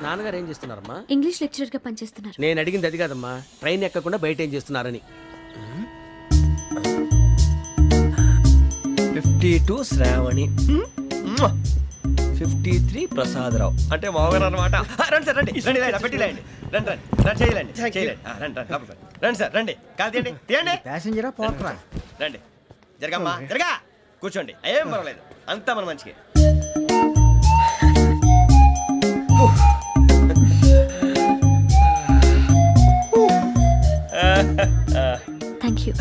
నాన్నగారు ఏం చేస్తున్నారమ్మా? English lecturer గా పనిచేస్తున్నారు. నేను అడిగింది అది కాదమ్మా, ట్రైన్ ఎక్కకుండా బయట ఏం చేస్తున్నారని. 52 శ్రావణి, 53 ప్రసాదరావు అంటే మామగారు అనమాట. రండి సార్, రండి రండి, పెట్టిలేండి, రండి రండి రండి, చేయలేండి చేయలేండి, రండి రండి రండి సార్, రండి కాదు తీయండి తీయండి. ప్యాసింజరా పోట్రా, రండి జరగమ్మా, జరగా కూర్చోండి, ఏం పర్వాలేదు, అంతా మన మంచికి. Thank you.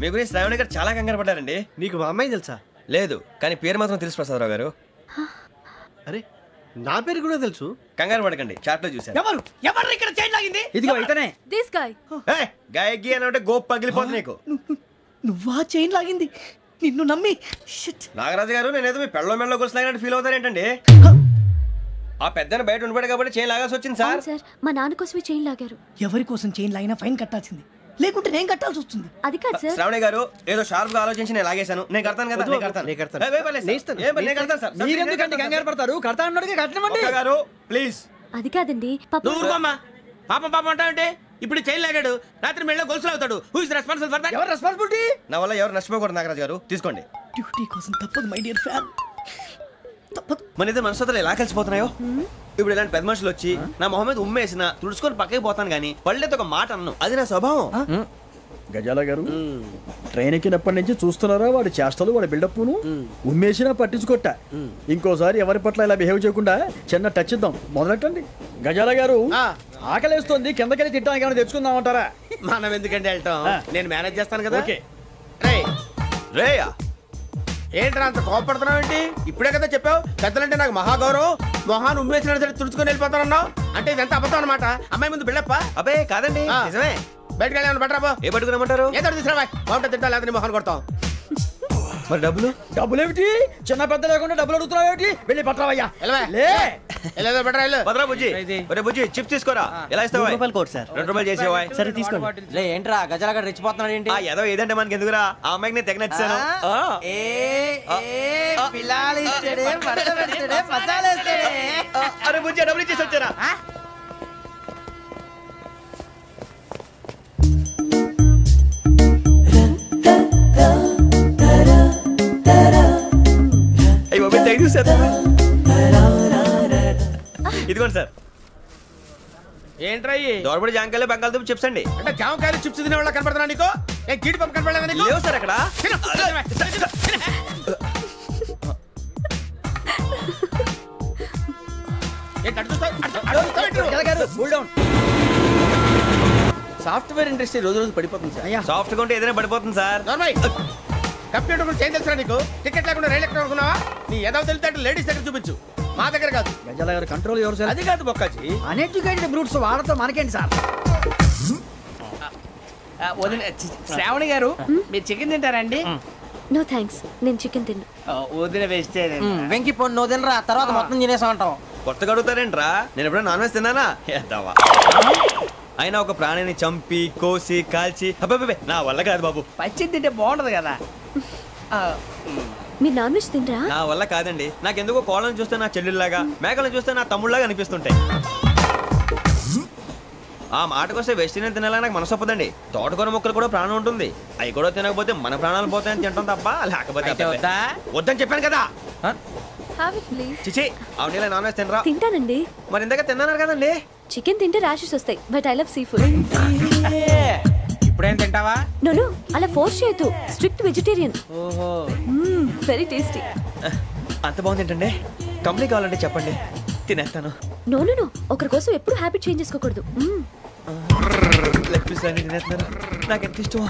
మీ గురించి శ్రావణి గారు చాలా కంగారు పడ్డారండి. నీకు మా అమ్మాయి తెలుసా? లేదు, కానీ పేరు మాత్రం తెలుసు ప్రసాదరావు గారు. అరే నా పేరు కూడా తెలుసు. కంగారు పడకండి, చాట్ లో చూసాను. ఎవరు ఎవరు ఇక్కడ చైన్ లాగింది? ఇదిగో ఇతనే. This guy. గాయకి అని అంటే గోప్ పగిలిపోతుంది నీకు. నువ్వా చైన్ లాగింది? నిన్ను నమ్మి. నాగరాజు గారు, నేనేదో మీ పెళ్ళ మెళ్ళ గురిసిలాగినట్టు ఫీల్ అవుతారు ఏంటండి? ఆ పెద్దని బయట ఉండిపోయాడు కాబట్టి చైన్ లాగాల్సి వచ్చింది సార్. సార్ మా నాన్న కోసమే చైన్ లాగారు. ఎవరి కోసం చైన్ లాగినా ఫైన్ కట్టాల్సింది, లేకుంటే నేను కట్టాల్సి వస్తుంది. అది కాదు సార్. శ్రావణి గారు ఏదో షార్ప్ గా ఆలోచించి నేను లాగేశాను. నేను కడతాను కదా, నేను కడతాను. మీరెందుకంటే కంగారు పడతారు? కడతా అన్నాడుగా కట్టమండి గారు ప్లీజ్. అది కాదండి, పాపం పాపం అంటావంటే ఇప్పుడు చైన్ లాగాడు, రాత్రి మెళ్ళ గొలుసులు అవుతాడు. Who is responsible for that? ఎవరు రెస్పాన్సిబిలిటీ? నా వల్ల ఎవరు నష్టపోకూడదు నాగరాజు గారు, తీసుకోండి. డ్యూటీ కోసం తప్పదు మై డియర్ ఫ్యాన్, తప్పదు. మన ఇద్దరు మనస్తత్వాలు ఎలా కలిసిపోతున్నాయో. ఇప్పుడు ఇలాంటి పెద్ద మనుషులు వచ్చి నా మొహం మీద ఉమ్మేసిన తుడుచుకొని పక్కకి పోతాను కానీ పళ్ళేతో ఒక మాట అన్ను, అది నా స్వభావం. గజాల గారు, ట్రైన్ ఎక్కినప్పటి నుంచి చూస్తున్నారా వాడి చేష్టలు, వాడి బిల్డప్ను? ఉమ్మేసినా పట్టించుకోట. ఇంకోసారి ఎవరి పట్ల ఇలా బిహేవ్ చేయకుండా చిన్న టచ్ ఇద్దాం, మొదలెట్టండి. గజాల గారు, ఆకలేస్తుంది, కిందకెళ్ళి తిట్టడానికి ఏమైనా తెచ్చుకుందామంటారా? మనం ఎందుకంటే వెళ్తాం, నేను మేనేజ్ చేస్తాను కదా. రేయా ఏంట్రా అంత కోపడుతున్నావు ఏంటి? ఇప్పుడే కదా చెప్పావు పెద్దలంటే నాకు మహాగౌరవం, మొహాన్ని ఉమ్మేసిన సరే తుడుచుకొని వెళ్ళిపోతానన్నావు. అంటే ఇదంతా అబద్ధం అనమాట. అమ్మాయి ముందు బిల్డప్ప? అబ్బే కాదండి, నిజమే. బయటకు వెళ్ళాను, బట్రాబో. ఏ పట్టుకురమ్మంటారు? ఏదో తీసుకురా, బాగుంటుంది తింటా, లేదా మొహాన్ని కొడతాం. మరి డబ్బులు? డబ్బులు ఏమిటి? చిన్న పెద్ద లేకుండా డబ్బులు అడుగుతున్నావు ఏమిటి? వెళ్ళి పట్టరావయ్యా. భద్రా బుజ్జి, ఒరే బుజ్జి చిప్స్ తీసుకోరా. ఎలా ఇస్తావా? Court sir. 2 రూపాయలు చేసేవా? సరే తీసుకోండి. ఏంట్రా గజాలగా రెచ్చిపోతున్నాడు ఏంటి? ఏదో ఏదంటే మనకి ఎందుకురా, ఆ అమ్మాయికి నేను తెగ నచ్చాను. అరే బుజ్జి, డబ్బులు ఇచ్చేసి వచ్చారా? ఇదిగోండి సార్. ఏంట్రా దోరబడి జాంకాయలు బంగాళదుంప చిప్స్ అండి. అంటే జామకాయలు చిప్స్ తినే వాళ్ళ కనపడుతున్నా నీకు? ఏ గీడి పంప కనపడలేదా నీకు? లేవు సార్ అక్కడ. సాఫ్ట్వేర్ ఇండస్ట్రీ రోజు రోజు పడిపోతుంది సార్. సాఫ్ట్ గా ఉంటే ఏదైనా పడిపోతుంది సార్. కంప్యూటర్ గురించి ఏం తెలుసా నీకు? టికెట్ లేకుండా రైలు ఎక్కడ అనుకున్నావా? నీ ఏదో తెలితే లేడీస్ దగ్గర చూపించు, మా దగ్గర కాదు. గజాల గారు కంట్రోల్ ఎవరు సార్? అది కాదు బొక్కాజీ, అన్ఎడ్యుకేటెడ్ బ్రూట్స్ వాడతాం మనకేంటి సార్? శ్రావణి గారు, మీరు చికెన్ తింటారండి? నో థ్యాంక్స్, నేను చికెన్ తిన్ను. వదిన వేస్తే వెంకి పొన్ను నువ్వు తినరా, తర్వాత మొత్తం తినేసా ఉంటాం. కొత్తగా అడుగుతారేంట్రా? నేను ఎప్పుడైనా నాన్ వెజ్ తిన్నానా? అయినా ఒక ప్రాణిని చంపి కోసి కాల్చి అబ్బే నా వల్ల కాదు బాబు. పచ్చి తింటే బాగుంటది కదా. మీరు నాన్ వెజ్ తినరా? నా వల్ల కాదండి. నాకెందుకో కోళ్ళని చూస్తే నా చెల్లెళ్ళలాగా, మేకలను చూస్తే నా తమ్ముళ్ళలాగా అనిపిస్తుంటాయి. ఆ మాటకొస్తే వెస్టిరియన్ తినాలని నాకు మనసు ఒప్పదండి. తోటకూర మొక్కలు కూడా ప్రాణం ఉంటుంది, అవి కూడా తినకపోతే మన ప్రాణాలు పోతాయని తింటాం తప్ప లేకపోతే వద్దని చెప్పాను కదా. చిచి, అవునీ నాన్ వెజ్ తినరా? తింటానండి. మరి ఇందాక తిన్నాను కదండి. చికెన్ తింటే ర్యాషెస్ వస్తాయి, but I love sea food. ఇప్పుడేం తింటావా? నో, అలా ఫోర్స్ చేయొద్దు. Strict vegetarian. ఓహో, వెరీ టేస్టీ. అంత బాగుంది ఏంటండి? కంపెనీ కావాలంటే చెప్పండి, తినేస్తాను. నో, ఒకరి కోసం ఎప్పుడు హ్యాబిట్ చేంజ్ చేసుకోకూడదు. లెగ్ పీస్ అన్ని తినేస్తున్నారు, నాకు ఎంత ఇష్టమో.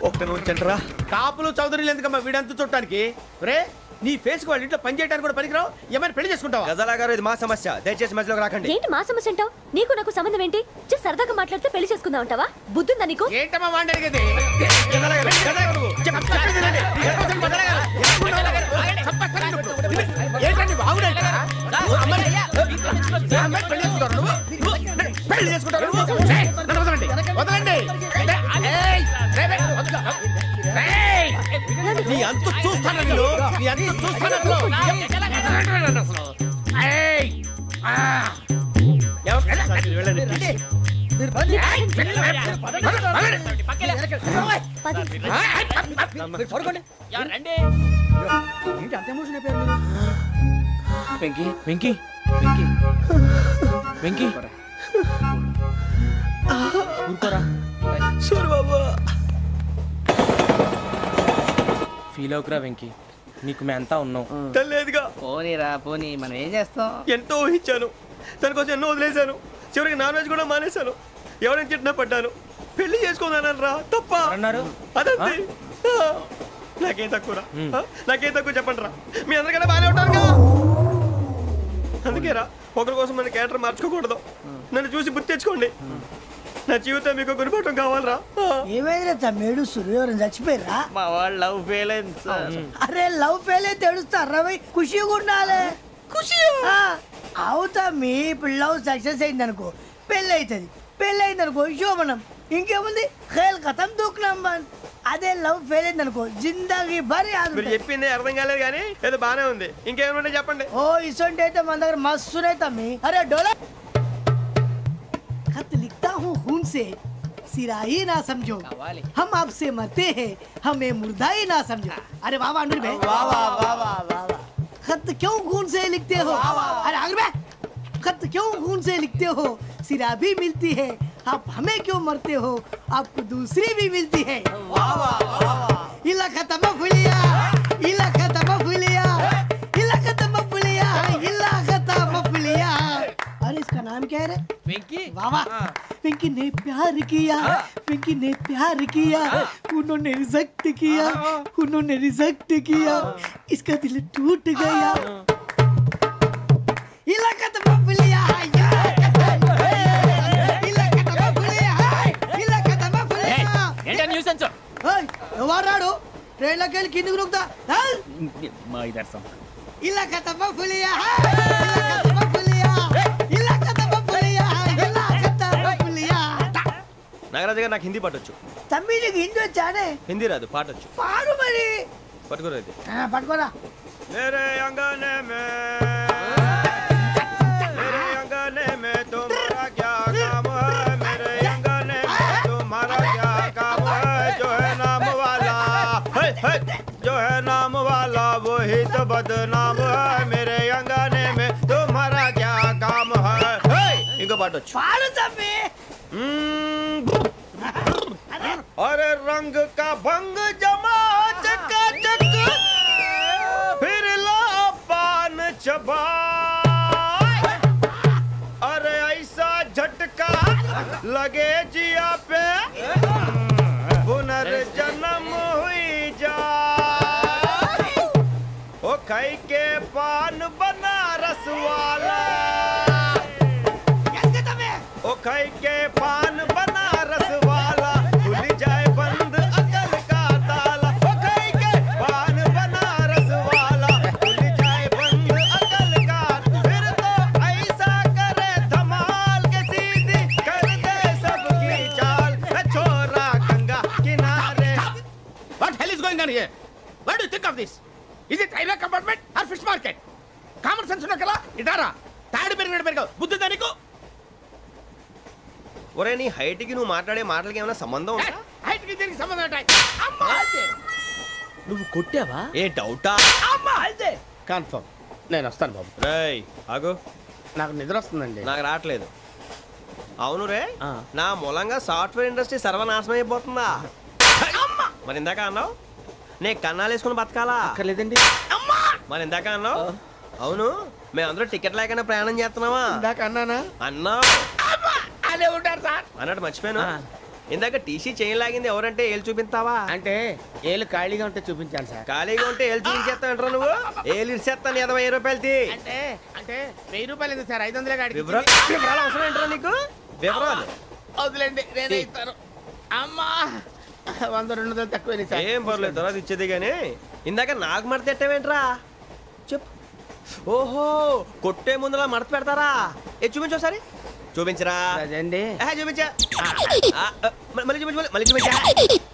ఒకటి ఉంచండిరా. కాపులు చౌదరీలు ఎందుకమ్మా వీడంతా చూడటానికి? రే, నీ ఫేస్ కు వాళ్ళ ఇంట్లో పని చేయడానికి కూడా పనికిరావు, ఏమైనా పెళ్లి చేసుకుంటావా? గజాలా గారు, ఇది మా సమస్య, దయచేసి మధ్యలోకి రాకండి. ఏంటి మా సమస్య అంటావు? నీకు నాకు సంబంధం ఏంటి? జస్ట్ సరదాగా మాట్లాడితే పెళ్లి చేసుకుందాం అంటావా? బుద్ధుందా నీకు? ఏంటమ్మా వాడిని అడిగేది? పెళ్లి చేసుకుంటారు? వదలండి. నీ అంత చూస్తాను, ఏంటి అంత ఎమోషన్ అయిపోయారు మీరు? వెంకీ వెంకీ వెంకీ వెంకీ ఊరుకోరా ఫీల్ అవుకురా వెంకీ, నీకు మేమంతా ఉన్నాం. తెలియదుగా పోనీరా పోనీ, మనం ఏం చేస్తాం? ఎంతో ఊహించాను, దానికోసం ఎన్నో వదిలేశాను, చివరికి నాన్ వెజ్ కూడా మానేశాను. ఎవరైనా తిట్టినా పడ్డాను, పెళ్లి చేసుకున్నాను రా తప్ప అన్నారు అదంతే. నాకేం తక్కువ నాకేం తక్కువ చెప్పండి రా, మీ అందరికన్నా బాగానే ఉంటారుగా. అందుకే రా, ఒకరి కోసం మన క్యారెక్టర్ మార్చుకోకూడదు. నన్ను చూసి గుర్తు తెచ్చుకోండి. నా జీవితం మీకు గురిపటం కావాలరా. ఏమైనా తమ్మేడు సూర్యవరం చచ్చిపోయిరా? మా వాళ్ళు లవ్ ఫెయిల్ అయింది సార్. అరే లవ్ ఫెయిల్ అయితే ఏడుస్తారా? ఖుషిగా ఉండాలి. ఖుషి అవుతా. మీ ఇప్పుడు లవ్ సక్సెస్ అయింది అనుకో, పెళ్ళి అవుతుంది. పెళ్ళి అయింది అనుకో శోభనం. ఇంకేముంది, ఖేల్ ఖతం దూకునాం బాన్. అదే లవ్ ఫెయిల్ అయింది అనుకో జిందాగీ భారీ. మీరు చెప్పింది అర్థం కాలేదు కానీ ఏదో బానే ఉంది. ఇంకేమైనా చెప్పండి. ఓ ఇసొంటి అయితే మన దగ్గర మస్తునే తమ్మి. అరే డోలా खत लिखता हूँ खून से, सिरा ही ना समझो, हम आपसे मरते हैं, हमें मुर्दा ही ना समझो. अरे वाह वाह अनुर भाई, वाह वाह वाह वाह वाह. खत क्यों खून से लिखते हो? अरे अनुर भाई, खत क्यों खून से लिखते हो? सिरा भी मिलती है, आप हमें क्यों मरते हो? आपको दूसरी भी मिलती है. वाह वाह वाह. इला खत्म फुलिया, इला खत्म फुलिया, इला खत्म फुलिया, इला खत्म फुलिया. अरे इसका नाम क्या है रे? వెంకీ. वाह पिंकी ने प्यार किया, पिंकी ने प्यार किया, उन्होंने रिजेक्ट किया, उन्होंने रिजेक्ट किया, इसका दिल टूट गया. इलाका तो बबलिया, इलाका तो बबलिया, इलाका तो बबलिया. ఏంటా న్యూసెన్స్? ओए ఎవరాడు ట్రైన్ లోకి వెళ్ళి కిందికి రుకుతా? మా ఇదర్సం ఇలాకా तो बबलिया, इलाका तो बबलिया, इलाका तो बबलिया, इलाका तो बबलिया. నాగరాజు గారు నాకు హిందీ పాటొచ్చు. తమ్మి నీకు హిందీ వచ్చానే? హిందీ రాదు, పాటొచ్చు. పాడు మరి. పట్టుకోలేదు. పట్టుకోరా. मेरे अंगने में तुम्हारा क्या काम है? मेरे अंगने में तुम्हारा क्या काम है? जो है नाम वाला, जो है नाम वाला वही तो बदनाम है. मेरे अंगने में तुम्हारा क्या काम है? इनको बाटो पाడు तम्मी. अरे रंग का भंग जमा चकाचक, फिर ला पान चबा. अरे ऐसा झटका लगे जिया पे, पुनर्जन्म हुई जा. ओ खाई के पान बनारस वाला, ओ खाई के पान बनारस वाला, खुल जाए बंद अकल का ताला. ओ खाई के पान बनारस वाला, खुल जाए बंद अकल का. फिर तो ऐसा करे धमाल के सीधी कर दे सबकी चाल. छोरा गंगा किनारे. What hell is going on here? What do you think of this? Is it railway compartment or fish market? Common sense ఉన్న కల ఇటారా. తాడు పెరిగావు బుద్ధి దానికి. ఒరే నీ హైట్ కి నువ్వు మాట్లాడే మాటలకి ఏమైనా సంబంధం ఉందా? హైట్ కి దీనికి సంబంధం ఉంటాయి. అమ్మా అయితే నువ్వు కొట్టావా? ఏ డౌటా? అమ్మా అయితే కన్ఫర్మ్. నేను వస్తాను బాబు. రేయ్ ఆగు, నాకు నిద్ర వస్తుందండి. నాకు రావట్లేదు. అవును రే, నా మూలంగా సాఫ్ట్వేర్ ఇండస్ట్రీ సర్వనాశనం అయిపోతుందా? మరి ఇందాక అన్నావు నే కన్నాలు వేసుకుని బతకాలా? అక్కర్లేదండి. మరి ఇందాక అన్నావు అవును మేమందరూ టికెట్ లేకుండా ప్రయాణం చేస్తున్నావా? ఇందాక అన్నానా? అన్నావు. అదే ఉంటారు సార్ అన్నట్టు మర్చిపోయాను. ఇందాక టీసీ చైన్ లాగింది ఎవరంటే ఏళ్ళు చూపిస్తావా? అంటే ఏళ్ళు ఖాళీగా ఉంటే చూపించాను సార్. ఖాళీగా ఉంటే ఏళ్ళు చూపించేస్తావు నువ్వు. ఏళ్ళు ఇచ్చేస్తాను 20 రూపాయలు తీ. అంటే అంటే 1000 రూపాయలు ఎందుకు సార్? 500 కాడికి వివరాలు అవసరం ఏంట్రా నీకు? వివరాలు వదిలేండి, నేనే ఇస్తాను. అమ్మా 100-200 తక్కువ సార్. ఏం పర్లేదు, తర్వాత ఇచ్చేది కానీ ఇందాక నాకు మడత పెట్టావేంట్రా? చెప్పు. ఓహో కొట్టే ముందులా మడత పెడతారా? ఏ చూపించు ఒకసారి. చూపించరా? అదండి చూపించా. మళ్ళీ చూపించు, మళ్ళీ చూపించా.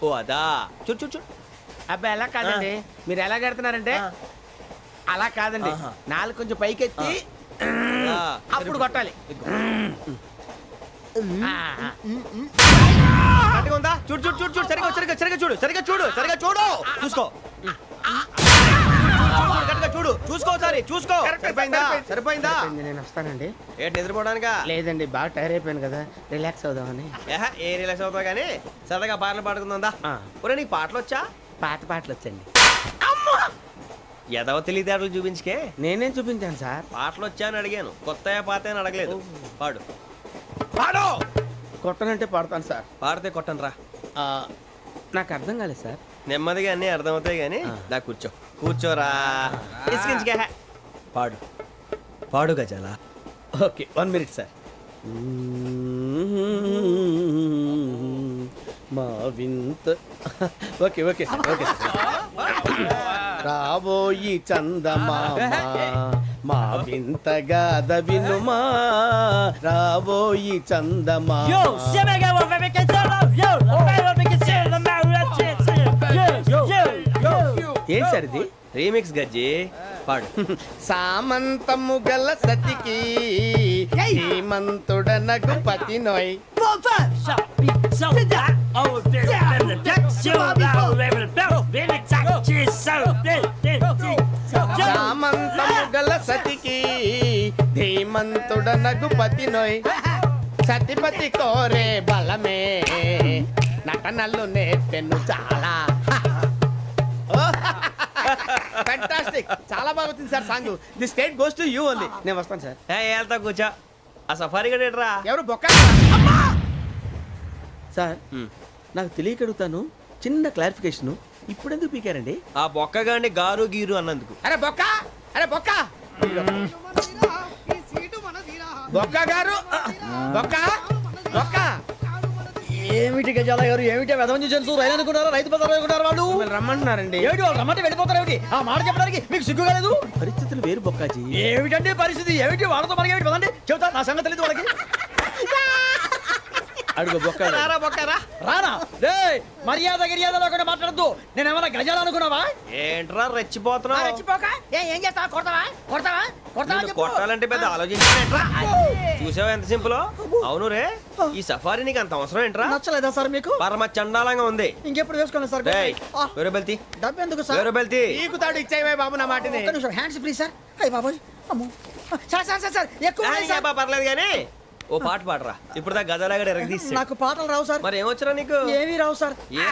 ఓ అదా, చూడు చూడు చూడు. అబ్బాయి ఎలా కాదండి, మీరు ఎలా కడుతున్నారంటే అలా కాదండి. నాలుగు కొంచెం పైకెత్తి అప్పుడు కొట్టాలి. కరెక్ట్గా ఉందా? చూడు చూడు చూడు చూడు సరిగా సరిగా సరిగా చూడు సరిగా చూడు సరిగా చూడు చూసుకో చూడు చూసుకో సారి చూసుకో. సరిపోయిందా? సరిపోయిందా? నేను వస్తానండి. ఏంటి నిద్రపోవడానికా? లేదండి, బాగా టైర్ అయిపోయాను కదా, రిలాక్స్ అవుదామని. ఏ రిలాక్స్ అవుతావు కానీ సరదాగా పాటలు పాడుకుందా? ఒరే నీకు పాటలు వచ్చా? పాత పాటలు వచ్చండి. ఎదవ తెలివితేటలు చూపించుకే. నేనేం చూపించాను సార్? పాటలు వచ్చా అని అడిగాను, కొత్త పాత అని అడగలేదు. పాడు పాడు. కొట్టనంటే పాడతాను సార్. పాడితే కొట్టను రా. నాకు అర్థం కాలేదు సార్. నెమ్మదిగా అన్నీ అర్థమవుతాయి కానీ దా కూర్చో. కూర్చోరా. పాడు పాడు గజాల. Okay 1 minute sir. మా వింత okay okay sir okay sir. రాబోయి చందమామ మా వింత గాథ వినుమా, రాబోయి చందమామ. ఏంటి సార్ ఇది? రీమిక్స్ గజ్జి. పాడు. సామంతము గల సతికి హేమంతుడనగు పతి నోయ్. సామంతము గల సతికి ధీమంతుడనగు పతి నోయ్. సతిపతి కోరే బలమే నటనలు నేర్పెను చాలా. ఫ్యాంటాస్టిక్, చాలా బాగా వచ్చింది sir song. The state goes to you only. నేను వస్తాను సార్. వెళ్తా కూర్చో. ఆ సఫారీ గడేట్రా. ఎవరు బొక్క సార్? నాకు తెలియక అడుగుతాను, చిన్న క్లారిఫికేషన్. ఇప్పుడు ఎందుకు పీకారండి? ఆ బొక్కగాడిని గారు గీరు అన్నందుకు. అరే బొక్క, అరే బొక్క, బొక్క గారు, బొక్క బొక్క. ఏమిటి గజాల గారు, ఏమిటి వెదవం చూసాను రైలు అనుకున్నారా, రైతు బజార్ అనుకున్నారు వాళ్ళు? రమ్మంటున్నారండి. ఏమిటి వాళ్ళు రమ్మంటే వెళ్ళిపోతారు? ఏమిటి ఆ మాట చెప్పడానికి మీకు సిగ్గు కాలేదు? పరిస్థితులు వేరు బొక్కాజీ. ఏమిటంటే పరిస్థితి ఏమిటి? వాళ్ళతో మనకి ఏమిటి పదండి చెబుతా, నా సంగతి తెలియదు వాళ్ళకి. అడుగు బొక్క. రారా బొక్కరా. రానా రే, మర్యాద గిర్యాద లేకుండా మాట్లాడద్దు. నేనేమన్నా గజాలు అనుకున్నావా? ఏంట్రా రెచ్చిపోతున్నావు? ఏం చేస్తావా? కొడతావా కొడతావా కొడతావా? కొట్టాలంటే పెద్ద ఆలోచించారా? చూసావా ఎంత సింపుల్. అవును రే, ఈ సఫారీ నీకు అంత అవసరం ఏంట్రా? నచ్చలేదా సార్ మీకు? పరమ చండాలంగా ఉంది. ఇంకెప్పుడు వేసుకోండి సార్. వేరే బెల్తి. డబ్బు ఎందుకు సార్? వేరే బెల్తి. నీకు తాడు ఇచ్చాయి బాబు నా మాటని. Hands free sir. అయ్యి బాబోయ్, అమ్మో సార్ సార్ సార్ ఎక్కువ పర్లేదు కానీ ఓ పాట పాడరా. ఇప్పుడు దా గదలాగడ ఎరగదీసి. నాకు పాటలు రావు సార్. మరి ఏమొచ్చరా నీకు? ఏమీ రావు సార్. ఏ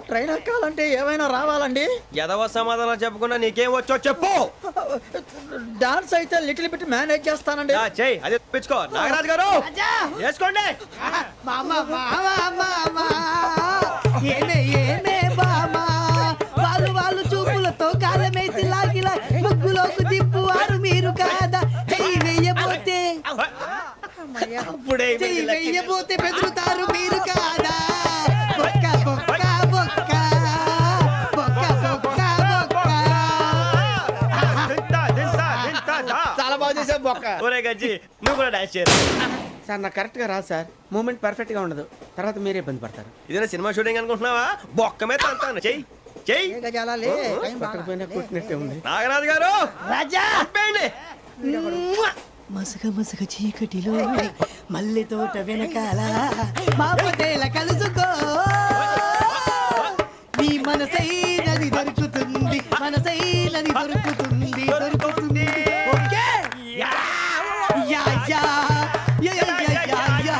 ట్రైన్ ఎక్కాలంటే ఏమైనా రావాలండి. ఎదవ సమాధానం చెప్పకుండా నీకేం వచ్చో చెప్పు. డాన్స్ అయితే లిటిల్ బిట్ మేనేజ్ చేస్తానండి. చెయ్యి, అదే తెప్పించుకో. నాగరాజు గారు వేసుకోండి. వాళ్ళు చూపులతో కాలమేసి లాగిలా ముగ్గులోకి తిప్పువారు మీరు కాదా? వెయ్యబోతే బెదురుతారు మీరు కాదా? బొక్క బొక్క బొక్క బొక్క బొక్క బొక్క. చాలా బాగా చేసావు బొక్క. ఒరే గజ్జి, నువ్వు కూడా డాన్స్ చేయరు సార్. నాకు కరెక్ట్ గా రాదు సార్. మూమెంట్ పర్ఫెక్ట్ గా ఉండదు, తర్వాత మీరే ఇబ్బంది పడతారు. ఇదేనా సినిమా షూటింగ్ అనుకుంటున్నావా? బొక్క మీద తంతాను. చెయ్యి చెయ్యి. కొట్టినట్టే ఉంది. నాగరాజు గారు రాజా చెప్పండి. మసగ మసగ చీకటిలో మల్లె తోట వెనకాల మా పటేల కలుసుకో. నీ మనసైనది దొరుకుతుంది, మనసైనది దొరుకుతుంది, దొరుకుతుంది. Okay yeah yeah yeah yeah yeah yeah yeah.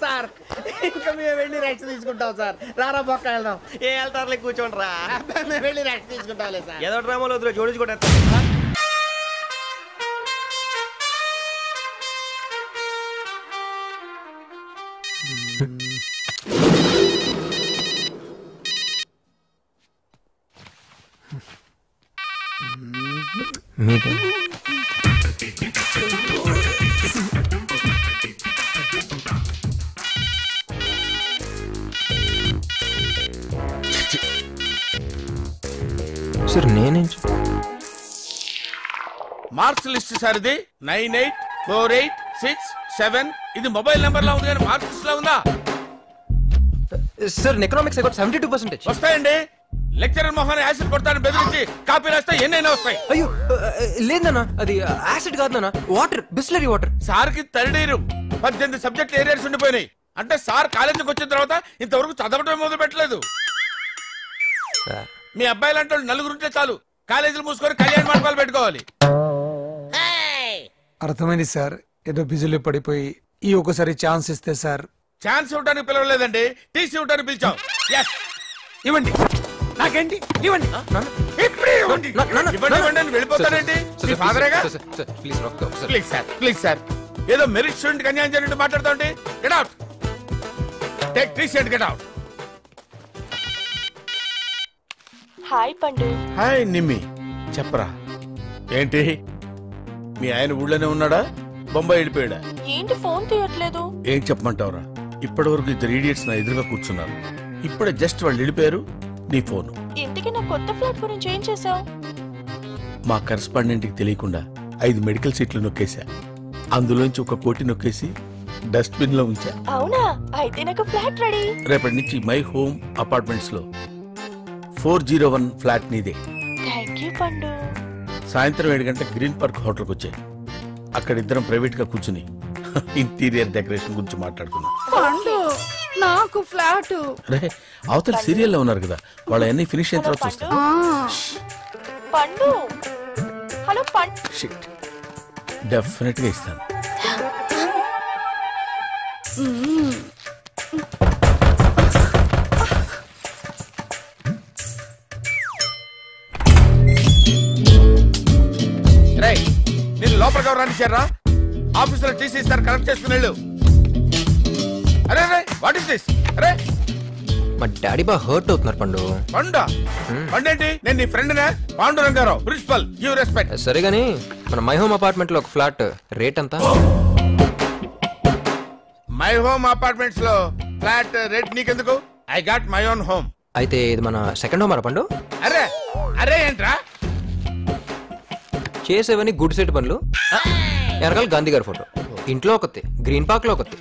Sir ఇంకా మేము వెళ్ళి రెస్ట్ తీసుకుంటాం సార్. రారా బొక్క వెళ్దాం. ఏ వెళ్తారులే, కూర్చోండి రా. మేము వెళ్ళి రెస్ట్ తీసుకుంటాంలే సార్. ఏదో డ్రామాలో వద్దు, జోడించుకుంటా. సార్ నేనే మార్క్స్ లిస్ట్ సార్ ఇది 984867. ఇది మొబైల్ నెంబర్ లా ఉంది కానీ మార్క్స్ లిస్ట్ లా ఉందా? Sir economics 72%. వస్తాయండి. లెక్చరర్ మొహాన్ని యాసిడ్ కొడతాను బెదిరించి కాపీ రాస్తే ఎన్నైనా వస్తాయి. అయ్యో లేదన్నా, అది యాసిడ్ కాదన్నా, వాటర్, బిస్లరీ వాటర్. సార్ కి తడినీరు 18 సబ్జెక్ట్ ఏరియాస్ ఉండిపోయినాయి. అంటే సార్ కాలేజీకి వచ్చిన తర్వాత ఇంతవరకు చదవటం మొదలు పెట్టలేదు. మీ అబ్బాయి లాంటి వాళ్ళు నలుగురుంటే చాలు, కాలేజీలు మూసుకొని కళ్యాణ మండపాలు పెట్టుకోవాలి. అర్థమైంది సార్, ఏదో బిజీలో పడిపోయి ఈ ఒకసారి ఛాన్స్ ఇస్తే సార్. ఛాన్స్ ఇవ్వడానికి పిలవలేదండి, టీసీ ఇవ్వడానికి పిలిచాం. ఇవ్వండి, నాకేంటి ఇవ్వండి. ఇప్పుడే ఇవ్వండి. ఇవ్వండి అని వెళ్ళిపోతానండి. మీ ఫాదరేగా? ప్లీజ్ సార్, ప్లీజ్ సార్, ఏదో మెరిట్ స్టూడెంట్ కి అన్యాయం జరిగినట్టు మాట్లాడుతాండి. Get out, take TC and get out. Hi Pandu. Hi Nimmi, చెప్పరా ఏంటి? మీ ఆయన ఊళ్ళోనే ఉన్నాడా, బొంబాయి వెళ్ళిపోయాడా? ఏంటి ఫోన్ తీయట్లేదు? ఏం చెప్పమంటావురా, ఇప్పటి వరకు 2 idiots నా ఎదురుగా కూర్చున్నారు. ఇప్పుడే జస్ట్ వాళ్ళు వెళ్ళిపోయారు, నీ ఫోన్. ఇంతకీ నా కొత్త ఫ్లాట్ గురించి ఏం చేసావు? మా కరెస్పాండెంట్ కి తెలియకుండా 5 మెడికల్ సీట్లు నొక్కేశా. అందులోంచి 1 కోటి నొక్కేసి డస్ట్బిన్ లో ఉంచా. అవునా? అయితే నాకు ఫ్లాట్ రెడీ. రేపటి నుంచి మై హోమ్ అపార్ట్మెంట్స్ లో 401 ఫ్లాట్ నీదే. థ్యాంక్ యూ పండు. సాయంత్రం 7 గంటల గ్రీన్ పార్క్ హోటల్కి వచ్చాయి. అక్కడ ఇద్దరం ప్రైవేట్ గా కూర్చుని ఇంటీరియర్ డెకరేషన్ గురించి మాట్లాడుకున్నాం. నాకు ఫ్లాట్. రే, అవతల సీరియల్ లో ఉన్నారు కదా, వాళ్ళ అన్ని ఫినిష్ అయిన తర్వాత చూస్తాం. పండు, హలో పండు. షిట్, డెఫినెట్ గా ఇస్తాను. నేను లోపలికి ఎవరు రానిచ్చారా? ఆఫీసులో టీసీ ఇస్తారు, కరెక్ట్ చేసుకుని వెళ్ళు. అరే అరే, వాట్ ఇస్ దిస్? అరే, మా డాడీ బాగా హర్ట్ అవుతున్నారు పండు. పండా? పండేంటి? నేను నీ ఫ్రెండ్ నే, పాండురంగారావు, ప్రిన్సిపల్. Give respect. సరే గానీ మన మై హోమ్ అపార్ట్మెంట్ లో ఒక ఫ్లాట్ రేట్ ఎంత? మై హోమ్ అపార్ట్మెంట్స్ లో ఫ్లాట్ రేట్ నీకెందుకు? I got my own home. అయితే ఇది మన సెకండ్ హోమ్ పండు. అరే అరే, ఏంట్రా చేసేవని గుడ్ సెట్ పనులు. వెనకాల గాంధీ గారి ఫోటో, ఇంట్లో ఒకటి, గ్రీన్ పార్క్ లో ఒకటి,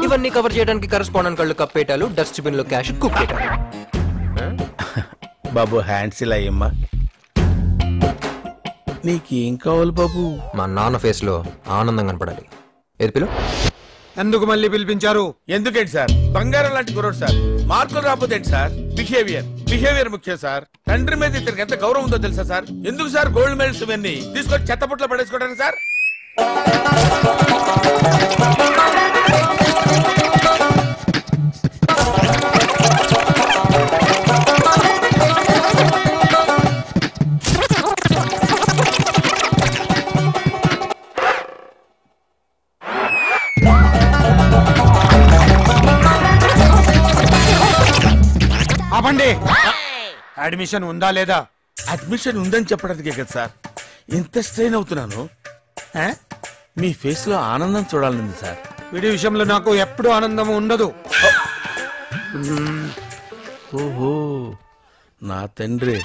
ఇవన్నీ కవర్ చేయడానికి కరెస్పాండెంట్ కళ్ళు కప్పేటాలు, డస్ట్బిన్ లో క్యాష్ కుప్పేటాలు. బాబు హ్యాండ్స్ ఇలా అయ్యమ్మా. నీకేం కావాలి బాబు? మా నాన్న ఫేస్ లో ఆనందం కనపడాలి. ఏది పిలు? ఎందుకు మళ్ళీ పిలిపించారు? ఎందుకేంటి సార్, బంగారం లాంటి కుర్రోడు సార్. మార్కులు రాకపోతే సార్, బిహేవియర్ ముఖ్యం సార్. తండ్రి మీద ఇతనికి ఎంత గౌరవం ఉందో తెలుసా సార్? ఎందుకు సార్ గోల్డ్ మెడల్స్ ఇవన్నీ తీసుకొని చెత్తపుట్లో పడేసుకోవడానికి సార్? ఆపండి. అడ్మిషన్ ఉందా లేదా? అడ్మిషన్ ఉందని చెప్పడానికే కదా సార్ ఇంత స్ట్రెయిన్ అవుతున్నాను. మీ ఫేస్ లో ఆనందం చూడాలండి సార్. వీడి విషయంలో నాకు ఎప్పుడు ఆనందం ఉండదు. ఓహో, నా తండ్రి